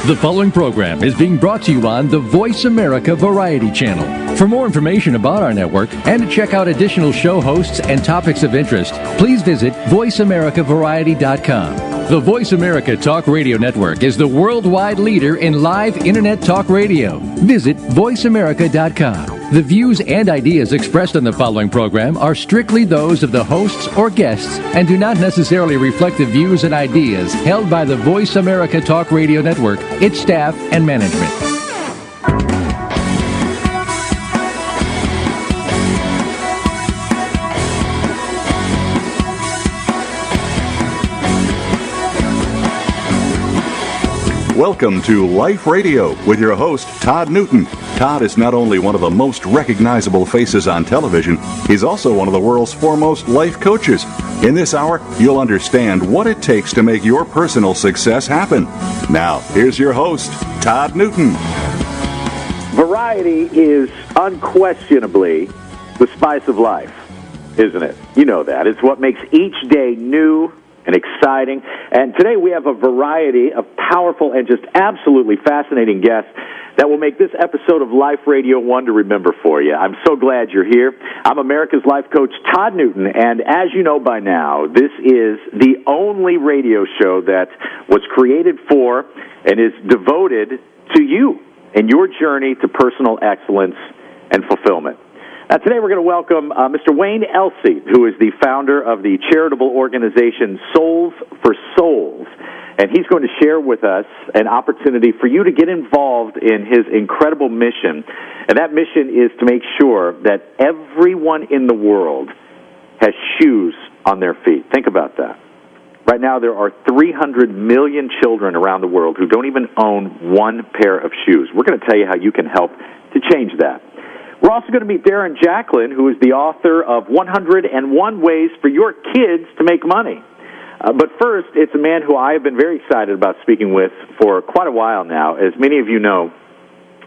The following program is being brought to you on the Voice America Variety Channel. For more information about our network and to check out additional show hosts and topics of interest, please visit voiceamericavariety.com. The Voice America Talk Radio Network is the worldwide leader in live Internet talk radio. Visit voiceamerica.com. The views and ideas expressed on the following program are strictly those of the hosts or guests and do not necessarily reflect the views and ideas held by the Voice America Talk Radio Network, its staff, and management. Welcome to Life Radio with your host, Todd Newton. Todd is not only one of the most recognizable faces on television, he's also one of the world's foremost life coaches. In this hour, you'll understand what it takes to make your personal success happen. Now, here's your host, Todd Newton. Variety is unquestionably the spice of life, isn't it? You know that. It's what makes each day new and exciting. And today we have a variety of powerful and just absolutely fascinating guests that will make this episode of Life Radio one to remember for you. I'm so glad you're here. I'm America's life coach, Todd Newton, and as you know by now, this is the only radio show that was created for and is devoted to you and your journey to personal excellence and fulfillment. Now, today we're going to welcome Mr. Wayne Elsey, who is the founder of the charitable organization Souls for Souls. And he's going to share with us an opportunity for you to get involved in his incredible mission. And that mission is to make sure that everyone in the world has shoes on their feet. Think about that. Right now there are 300 million children around the world who don't even own one pair of shoes. We're going to tell you how you can help to change that. We're also going to meet Darren Jacklin, who is the author of 101 Ways for Your Kids to Make Money. But first, it's a man who I have been very excited about speaking with for quite a while now. As many of you know,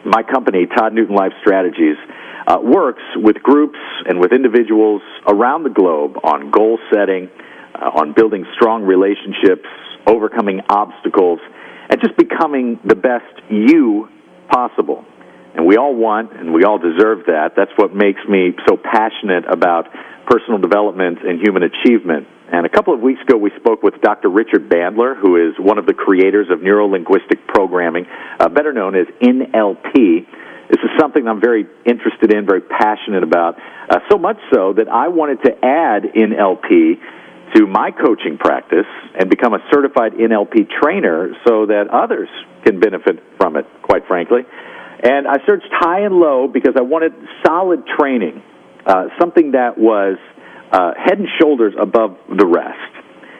my company, Todd Newton Life Strategies, works with groups and with individuals around the globe on goal setting, on building strong relationships, overcoming obstacles, and just becoming the best you possible. And we all want and we all deserve that. That's what makes me so passionate about personal development and human achievement. And a couple of weeks ago, we spoke with Dr. Richard Bandler, who is one of the creators of neuro-linguistic programming, better known as NLP. This is something I'm very interested in, very passionate about, so much so that I wanted to add NLP to my coaching practice and become a certified NLP trainer so that others can benefit from it, quite frankly. And I searched high and low because I wanted solid training, something that was head and shoulders above the rest.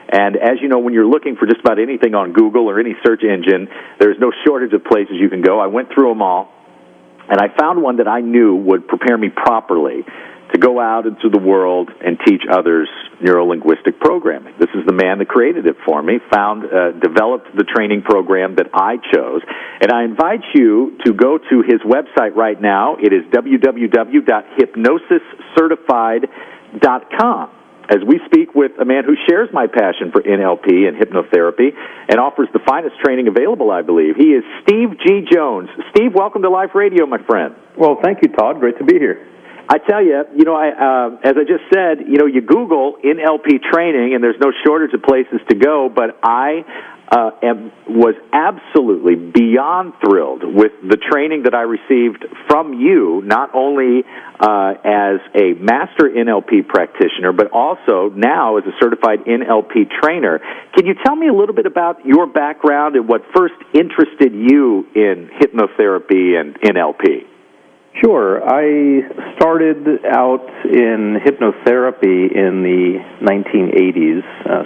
And as you know, when you're looking for just about anything on Google or any search engine, there's no shortage of places you can go. I went through them all, and I found one that I knew would prepare me properly to go out into the world and teach others neuro-linguistic programming. This is the man that created it for me, developed the training program that I chose. And I invite you to go to his website right now. It is www.hypnosiscertified.com. As we speak with a man who shares my passion for NLP and hypnotherapy and offers the finest training available, I believe. He is Steve G. Jones. Steve, welcome to Life Radio, my friend. Well, thank you, Todd. Great to be here. I tell you, as I just said, you Google NLP training, and there's no shortage of places to go, but I was absolutely beyond thrilled with the training that I received from you, not only as a master NLP practitioner, but also now as a certified NLP trainer. Can you tell me a little bit about your background and what first interested you in hypnotherapy and NLP? Sure. I started out in hypnotherapy in the 1980s,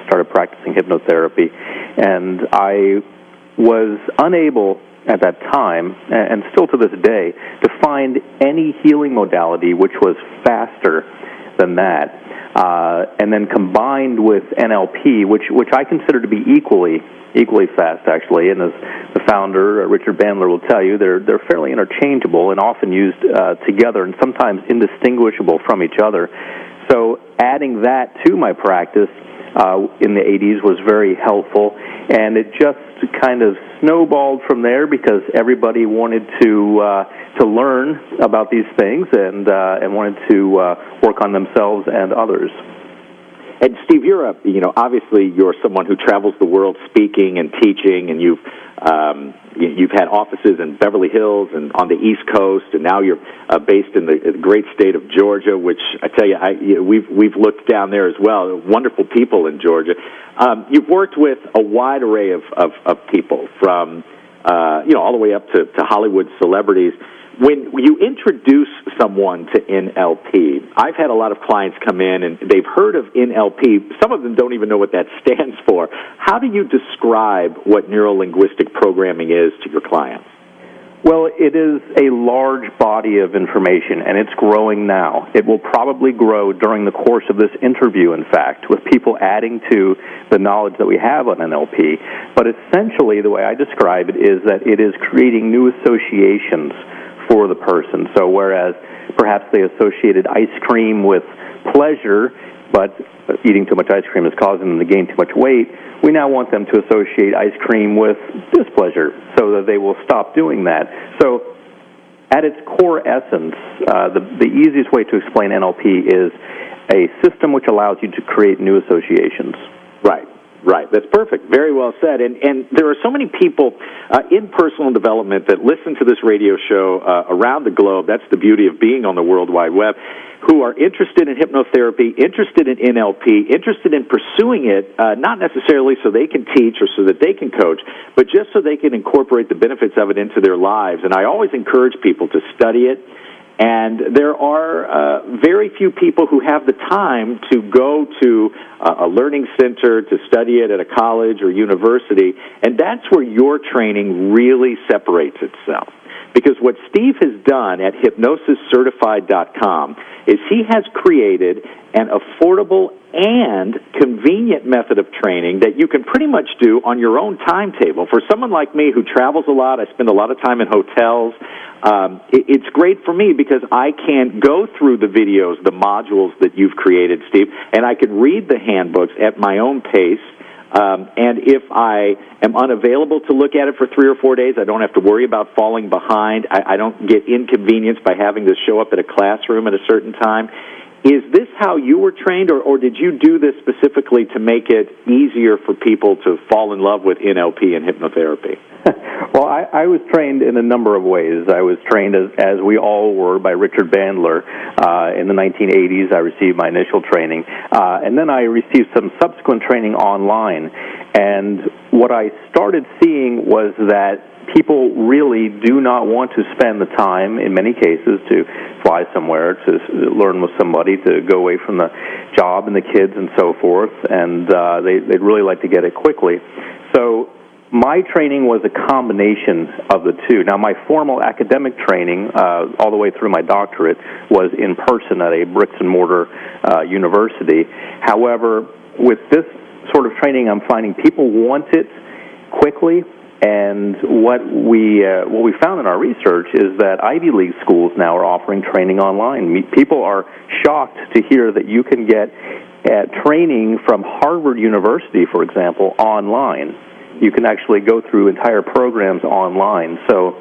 started practicing hypnotherapy, and I was unable at that time, and still to this day, to find any healing modality which was faster than that. And then combined with NLP, which I consider to be equally fast, actually. And as the founder, Richard Bandler, will tell you, they're fairly interchangeable and often used together and sometimes indistinguishable from each other. So adding that to my practice in the 80s was very helpful, and it just kind of snowballed from there because everybody wanted to learn about these things and wanted to work on themselves and others. And Steve, obviously you're someone who travels the world speaking and teaching, and you've had offices in Beverly Hills and on the East Coast, and now you're based in the great state of Georgia, which I tell you, we've looked down there as well. Wonderful people in Georgia. You've worked with a wide array of people, from all the way up to Hollywood celebrities. When you introduce someone to NLP, I've had a lot of clients come in and they've heard of NLP. Some of them don't even know what that stands for. How do you describe what neuro-linguistic programming is to your clients? Well, it is a large body of information, and it's growing now. It will probably grow during the course of this interview, in fact, with people adding to the knowledge that we have on NLP. But essentially, the way I describe it is that it is creating new associations for the person. So whereas perhaps they associated ice cream with pleasure, but eating too much ice cream is causing them to gain too much weight, we now want them to associate ice cream with displeasure so that they will stop doing that. So at its core essence, the easiest way to explain NLP is a system which allows you to create new associations. Right. That's perfect. Very well said. And there are so many people in personal development that listen to this radio show around the globe. That's the beauty of being on the World Wide Web, who are interested in hypnotherapy, interested in NLP, interested in pursuing it, not necessarily so they can teach or so that they can coach, but just so they can incorporate the benefits of it into their lives. And I always encourage people to study it. And there are very few people who have the time to go to a learning center to study it at a college or university, and that's where your training really separates itself. Because what Steve has done at hypnosiscertified.com is he has created an affordable and convenient method of training that you can pretty much do on your own timetable. For someone like me who travels a lot, I spend a lot of time in hotels, it's great for me because I can go through the videos, the modules that you've created, Steve, and I can read the handbooks at my own pace. And if I am unavailable to look at it for 3 or 4 days, I don't have to worry about falling behind. I don't get inconvenienced by having to show up at a classroom at a certain time. Is this how you were trained, or did you do this specifically to make it easier for people to fall in love with NLP and hypnotherapy? Well, I was trained in a number of ways. I was trained, as we all were, by Richard Bandler. In the 1980s, I received my initial training. And then I received some subsequent training online. And what I started seeing was that people really do not want to spend the time, in many cases, to fly somewhere, to learn with somebody, to go away from the job and the kids and so forth, and they'd really like to get it quickly. So my training was a combination of the two. Now, my formal academic training, all the way through my doctorate, was in person at a bricks-and-mortar university. However, with this sort of training, I'm finding people want it quickly. And what we found in our research is that Ivy League schools now are offering training online. People are shocked to hear that you can get training from Harvard University, for example, online. You can actually go through entire programs online. So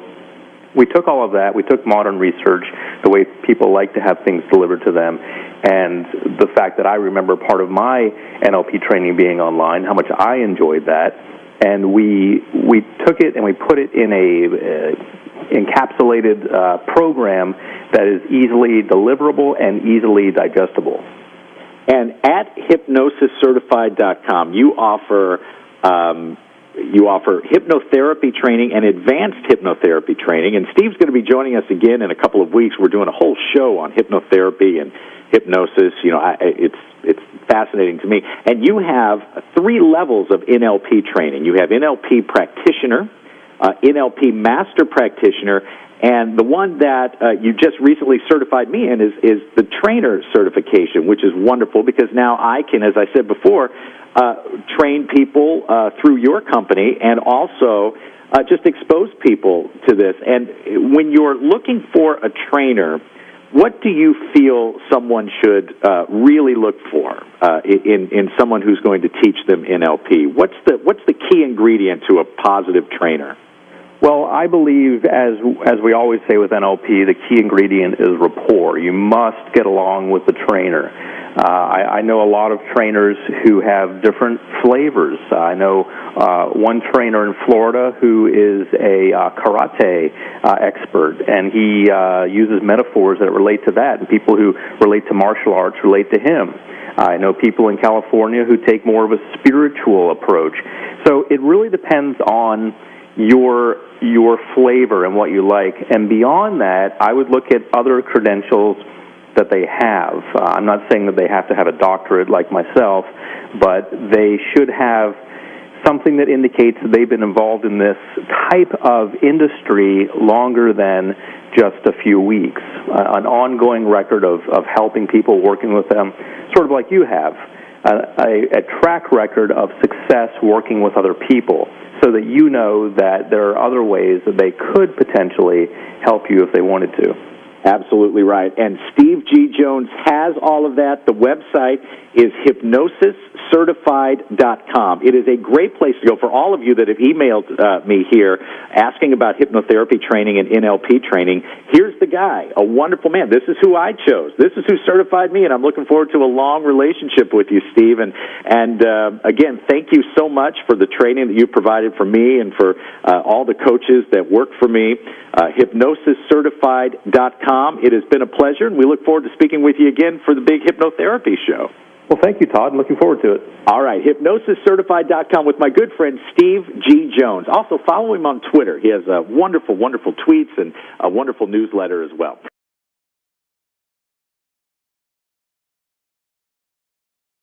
we took all of that. We took modern research, the way people like to have things delivered to them, and the fact that I remember part of my NLP training being online, how much I enjoyed that. And we took it and we put it in a encapsulated program that is easily deliverable and easily digestible. And at hypnosiscertified.com, you offer hypnotherapy training and advanced hypnotherapy training. And Steve's going to be joining us again in a couple of weeks. We're doing a whole show on hypnotherapy and hypnosis. It's fascinating to me. And you have 3 levels of NLP training. You have NLP practitioner, NLP master practitioner, and the one that you just recently certified me in is the trainer certification, which is wonderful because now I can, as I said before, train people through your company and also just expose people to this. And when you're looking for a trainer, what do you feel someone should really look for? in someone who's going to teach them NLP? What's the key ingredient to a positive trainer? Well, I believe, as we always say with NLP, the key ingredient is rapport. You must get along with the trainer. I know a lot of trainers who have different flavors. I know one trainer in Florida who is a karate expert, and he uses metaphors that relate to that, and people who relate to martial arts relate to him. I know people in California who take more of a spiritual approach. So it really depends on your flavor and what you like. And beyond that, I would look at other credentials that they have. I'm not saying that they have to have a doctorate like myself, but they should have something that indicates that they've been involved in this type of industry longer than just a few weeks. An ongoing record of helping people, working with them, sort of like you have. A track record of success working with other people, so that you know that there are other ways that they could potentially help you if they wanted to. Absolutely right. And Steve G. Jones has all of that. The website is hypnosiscertified.com. It is a great place to go for all of you that have emailed me here asking about hypnotherapy training and NLP training. Here's the guy, a wonderful man. This is who I chose. This is who certified me, and I'm looking forward to a long relationship with you, Steve. And again, thank you so much for the training that you provided for me and for all the coaches that work for me. Hypnosiscertified.com. It has been a pleasure, and we look forward to speaking with you again for the big hypnotherapy show. Well, thank you, Todd. I'm looking forward to it. All right, hypnosiscertified.com with my good friend Steve G. Jones. Also, follow him on Twitter. He has wonderful, wonderful tweets and a wonderful newsletter as well.